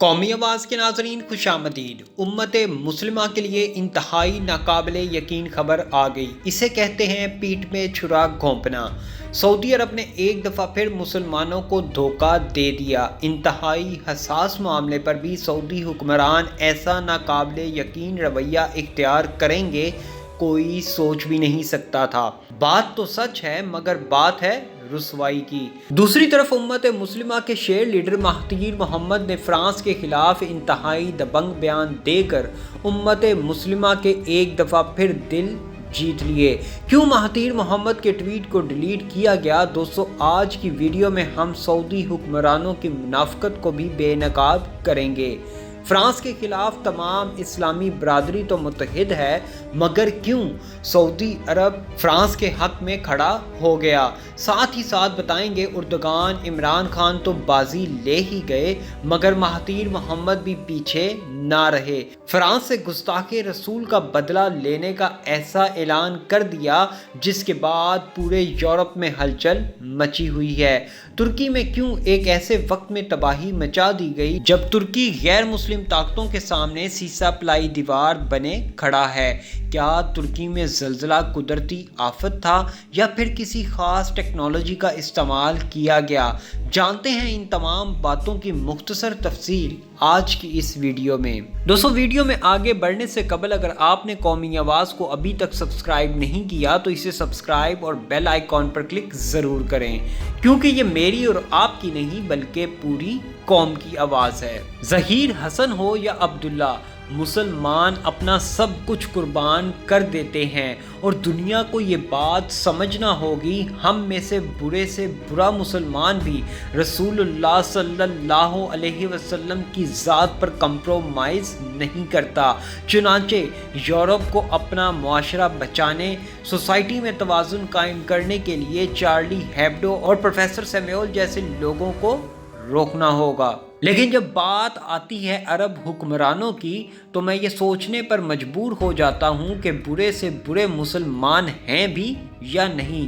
قومی آواز کے ناظرین خوش آمدید۔ امت مسلمہ کے لیے انتہائی ناقابل یقین خبر آ گئی۔ اسے کہتے ہیں پیٹھ میں چھرا گھونپنا۔ سعودی عرب نے ایک دفعہ پھر مسلمانوں کو دھوکہ دے دیا۔ انتہائی حساس معاملے پر بھی سعودی حکمران ایسا ناقابل یقین رویہ اختیار کریں گے، کوئی سوچ بھی نہیں سکتا تھا۔ بات تو سچ ہے مگر بات ہے رسوائی کی۔ دوسری طرف امت مسلمہ کے شیر لیڈر مہاتیر محمد نے فرانس کے خلاف انتہائی دبنگ بیان دے کر امت مسلمہ کے ایک دفعہ پھر دل جیت لیے۔ کیوں مہاتیر محمد کے ٹویٹ کو ڈیلیٹ کیا گیا؟ دوستو، آج کی ویڈیو میں ہم سعودی حکمرانوں کی منافقت کو بھی بے نقاب کریں گے۔ فرانس کے خلاف تمام اسلامی برادری تو متحد ہے، مگر کیوں سعودی عرب فرانس کے حق میں کھڑا ہو گیا؟ ساتھ ہی ساتھ بتائیں گے اردگان عمران خان تو بازی لے ہی گئے مگر مہاتیر محمد بھی پیچھے نہ رہے۔ فرانس سے گستاخ رسول کا بدلہ لینے کا ایسا اعلان کر دیا جس کے بعد پورے یورپ میں ہلچل مچی ہوئی ہے۔ ترکی میں کیوں ایک ایسے وقت میں تباہی مچا دی گئی جب ترکی غیر مسلم طاقتوں کے سامنے سیسا پلائی دیوار بنے کھڑا ہے؟ کیا ترکی میں زلزلہ قدرتی آفت تھا یا پھر کسی خاص ٹیکنالوجی کا استعمال کیا گیا؟ جانتے ہیں ان تمام باتوں کی مختصر تفصیل آج کی اس ویڈیو میں۔ دوستو، ویڈیو میں آگے بڑھنے سے قبل اگر آپ نے قومی آواز کو ابھی تک سبسکرائب نہیں کیا تو اسے سبسکرائب اور بیل آئیکن پر کلک ضرور کریں، کیونکہ یہ میری اور آپ کی نہیں بلکہ پوری قوم کی آواز ہے۔ ظہیر حسن ہو یا عبداللہ، مسلمان اپنا سب کچھ قربان کر دیتے ہیں اور دنیا کو یہ بات سمجھنا ہوگی ہم میں سے برا مسلمان بھی رسول اللہ صلی اللہ علیہ وسلم کی ذات پر کمپرومائز نہیں کرتا۔ چنانچہ یورپ کو اپنا معاشرہ بچانے، سوسائٹی میں توازن قائم کرنے کے لیے چارلی ہیبڈو اور پروفیسر سیموئل جیسے لوگوں کو روکنا ہوگا۔ لیکن جب بات آتی ہے عرب حکمرانوں کی تو میں یہ سوچنے پر مجبور ہو جاتا ہوں کہ برے سے برے مسلمان ہیں بھی یا نہیں۔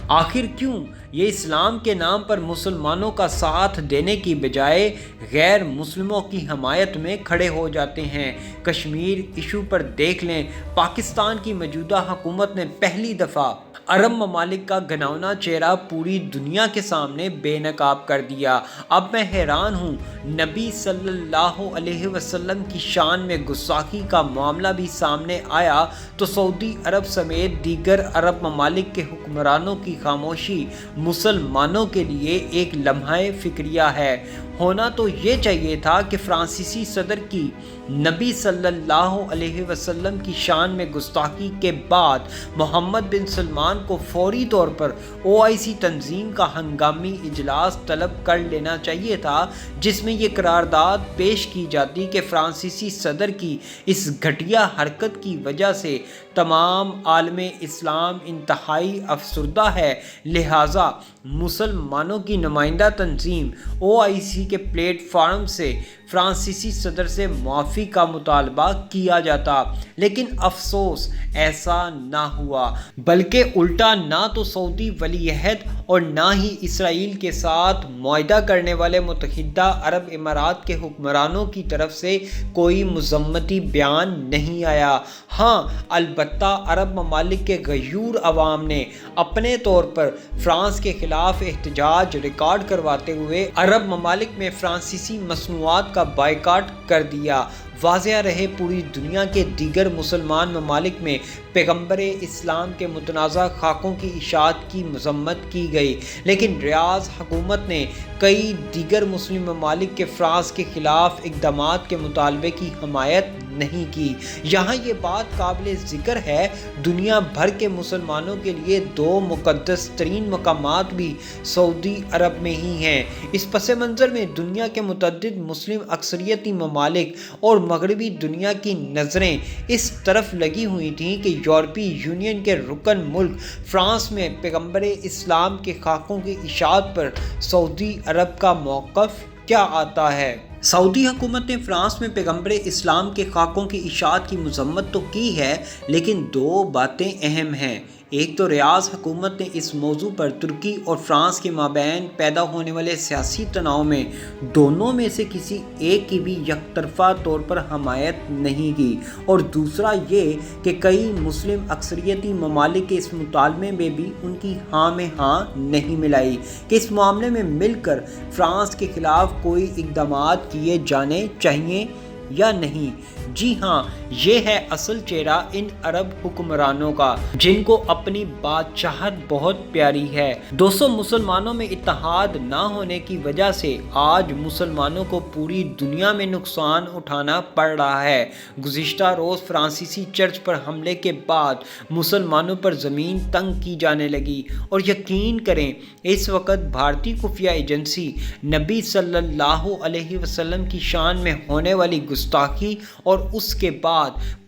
آخر کیوں یہ اسلام کے نام پر مسلمانوں کا ساتھ دینے کی بجائے غیر مسلموں کی حمایت میں کھڑے ہو جاتے ہیں؟ کشمیر ایشو پر دیکھ لیں، پاکستان کی موجودہ حکومت نے پہلی دفعہ عرب ممالک کا گھناؤنا چہرہ پوری دنیا کے سامنے بے نقاب کر دیا۔ اب میں حیران ہوں، نبی صلی اللہ علیہ وسلم کی شان میں گستاخی کا معاملہ بھی سامنے آیا تو سعودی عرب سمیت دیگر عرب ممالک کے حکمرانوں کی خاموشی مسلمانوں کے لیے ایک لمحہ فکریہ ہے۔ ہونا تو یہ چاہیے تھا کہ فرانسیسی صدر کی نبی صلی اللہ علیہ وسلم کی شان میں گستاخی کے بعد محمد بن سلمان کو فوری طور پر OIC تنظیم کا ہنگامی اجلاس طلب کر لینا چاہیے تھا، جس میں یہ قرارداد پیش کی جاتی کہ فرانسیسی صدر کی اس گھٹیا حرکت کی وجہ سے تمام عالم اسلام انتہائی افسردہ ہے، لہٰذا مسلمانوں کی نمائندہ تنظیم OIC کے پلیٹ فارم سے فرانسیسی صدر سے معافی کا مطالبہ کیا جاتا۔ لیکن افسوس ایسا نہ ہوا، بلکہ الٹا نہ تو سعودی ولی عہد اور نہ ہی اسرائیل کے ساتھ معاہدہ کرنے والے متحدہ عرب امارات کے حکمرانوں کی طرف سے کوئی مذمتی بیان نہیں آیا۔ ہاں، البتہ عرب ممالک کے غیور عوام نے اپنے طور پر فرانس کے خلاف احتجاج ریکارڈ کرواتے ہوئے عرب ممالک میں فرانسیسی مصنوعات کا بائیکاٹ کر دیا۔ واضح رہے، پوری دنیا کے دیگر مسلمان ممالک میں پیغمبر اسلام کے متنازع خاکوں کی اشاعت کی مذمت کی گئی، لیکن ریاض حکومت نے کئی دیگر مسلم ممالک کے فرانس کے خلاف اقدامات کے مطالبے کی حمایت نہیں کی۔ یہاں یہ بات قابل ذکر ہے، دنیا بھر کے مسلمانوں کے لیے دو مقدس ترین مقامات بھی سعودی عرب میں ہی ہیں۔ اس پس منظر میں دنیا کے متعدد مسلم اکثریتی ممالک اور مغربی دنیا کی نظریں اس طرف لگی ہوئی تھیں کہ یورپی یونین کے رکن ملک فرانس میں پیغمبر اسلام کے خاکوں کی اشاعت پر سعودی عرب کا موقف کیا آتا ہے۔ سعودی حکومت نے فرانس میں پیغمبر اسلام کے خاکوں کی اشاعت کی مذمت تو کی ہے، لیکن دو باتیں اہم ہیں۔ ایک تو ریاض حکومت نے اس موضوع پر ترکی اور فرانس کے مابین پیدا ہونے والے سیاسی تناؤ میں دونوں میں سے کسی ایک کی بھی یک طرفہ طور پر حمایت نہیں کی، اور دوسرا یہ کہ کئی مسلم اکثریتی ممالک کے اس مطالبے میں بھی ان کی ہاں میں ہاں نہیں ملائی کہ اس معاملے میں مل کر فرانس کے خلاف کوئی اقدامات کیے جانے چاہیے یا نہیں۔ جی ہاں، یہ ہے اصل چہرہ ان عرب حکمرانوں کا جن کو اپنی بادشاہت بہت پیاری ہے۔ دوستو، مسلمانوں میں اتحاد نہ ہونے کی وجہ سے آج مسلمانوں کو پوری دنیا میں نقصان اٹھانا پڑ رہا ہے۔ گزشتہ روز فرانسیسی چرچ پر حملے کے بعد مسلمانوں پر زمین تنگ کی جانے لگی، اور یقین کریں اس وقت بھارتی خفیہ ایجنسی نبی صلی اللہ علیہ وسلم کی شان میں ہونے والی گستاخی اور اس کے بعد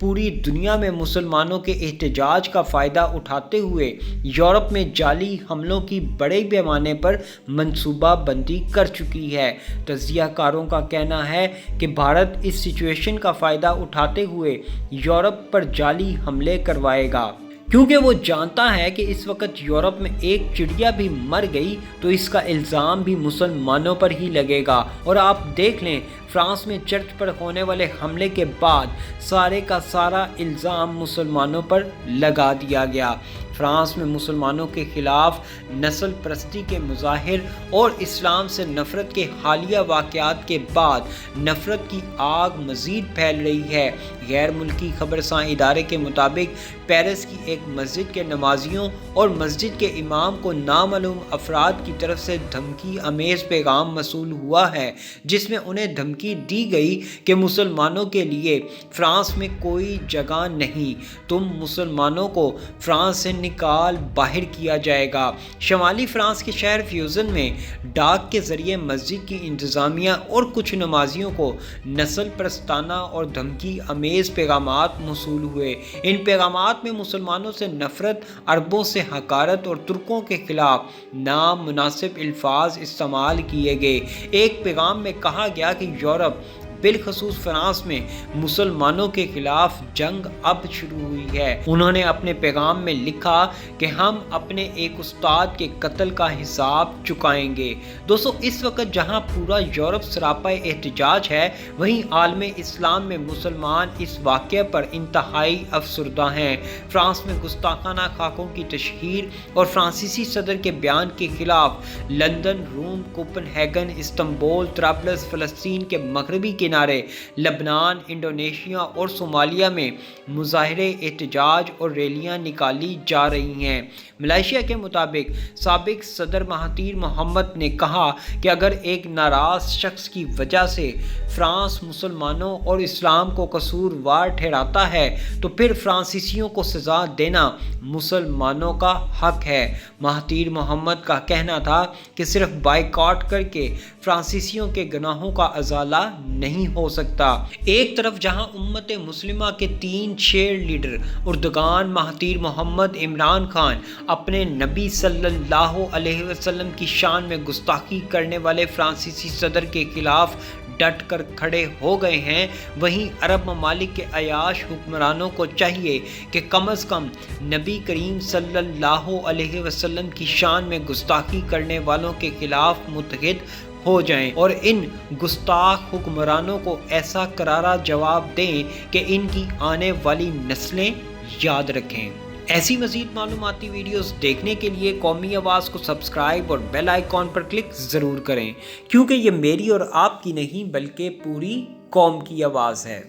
پوری دنیا میں مسلمانوں کے احتجاج کا فائدہ اٹھاتے ہوئے یورپ میں جعلی حملوں کی بڑے پیمانے پر منصوبہ بندی کر چکی ہے۔ تجزیہ کاروں کا کہنا ہے کہ بھارت اس سچویشن کا فائدہ اٹھاتے ہوئے یورپ پر جعلی حملے کروائے گا، کیونکہ وہ جانتا ہے کہ اس وقت یورپ میں ایک چڑیا بھی مر گئی تو اس کا الزام بھی مسلمانوں پر ہی لگے گا۔ اور آپ دیکھ لیں، فرانس میں چرچ پر ہونے والے حملے کے بعد سارے کا سارا الزام مسلمانوں پر لگا دیا گیا۔ فرانس میں مسلمانوں کے خلاف نسل پرستی کے مظاہر اور اسلام سے نفرت کے حالیہ واقعات کے بعد نفرت کی آگ مزید پھیل رہی ہے۔ غیر ملکی خبرساں ادارے کے مطابق پیرس کی ایک مسجد کے نمازیوں اور مسجد کے امام کو نامعلوم افراد کی طرف سے دھمکی امیز پیغام موصول ہوا ہے، جس میں انہیں دھمکی دی گئی کہ مسلمانوں کے لیے فرانس میں کوئی جگہ نہیں، تم مسلمانوں کو فرانس سے نکال باہر کیا جائے گا۔ شمالی فرانس کے شہر فیوزن میں ڈاک کے ذریعے مسجد کی انتظامیہ اور کچھ نمازیوں کو نسل پرستانہ اور دھمکی امیز پیغامات موصول ہوئے۔ ان پیغامات میں مسلمانوں سے نفرت، عربوں سے حقارت اور ترکوں کے خلاف نامناسب الفاظ استعمال کیے گئے۔ ایک پیغام میں کہا گیا کہ یورپ بالخصوص فرانس میں مسلمانوں کے خلاف جنگ اب شروع ہوئی ہے۔ انہوں نے اپنے پیغام میں لکھا کہ ہم اپنے ایک استاد کے قتل کا حساب چکائیں گے۔ دوستو، اس وقت جہاں پورا یورپ سراپا احتجاج ہے، وہیں عالم اسلام میں مسلمان اس واقعے پر انتہائی افسردہ ہیں۔ فرانس میں گستاخانہ خاکوں کی تشہیر اور فرانسیسی صدر کے بیان کے خلاف لندن، روم، کوپن ہیگن، استنبول، طرابلس، فلسطین کے مغربی کنارے، لبنان، انڈونیشیا اور صومالیہ میں مظاہرے، احتجاج اور ریلیاں نکالی جا رہی ہیں۔ ملائیشیا کے مطابق سابق صدر مہاتیر محمد نے کہا کہ اگر ایک ناراض شخص کی وجہ سے فرانس مسلمانوں اور اسلام کو قصوروار ٹھہراتا ہے تو پھر فرانسیسیوں کو سزا دینا مسلمانوں کا حق ہے۔ مہاتیر محمد کا کہنا تھا کہ صرف بائیکاٹ کر کے فرانسیسیوں کے گناہوں کا ازالہ نہیں ہو سکتا۔ ایک طرف جہاں امت مسلمہ کے 3 chair leader Erdogan, Mahathir Mohamad, Imran Khan اپنے نبی صلی اللہ علیہ وسلم کی شان میں گستاخی کرنے والے فرانسیسی صدر کے خلاف ڈٹ کر کھڑے ہو گئے ہیں، وہیں عرب ممالک کے عیاش حکمرانوں کو چاہیے کہ کم از کم نبی کریم صلی اللہ علیہ وسلم کی شان میں گستاخی کرنے والوں کے خلاف متحد ہو جائیں اور ان گستاخ حکمرانوں کو ایسا کرارا جواب دیں کہ ان کی آنے والی نسلیں یاد رکھیں۔ ایسی مزید معلوماتی ویڈیوز دیکھنے کے لیے قومی آواز کو سبسکرائب اور بیل آئیکن پر کلک ضرور کریں، کیونکہ یہ میری اور آپ کی نہیں بلکہ پوری قوم کی آواز ہے۔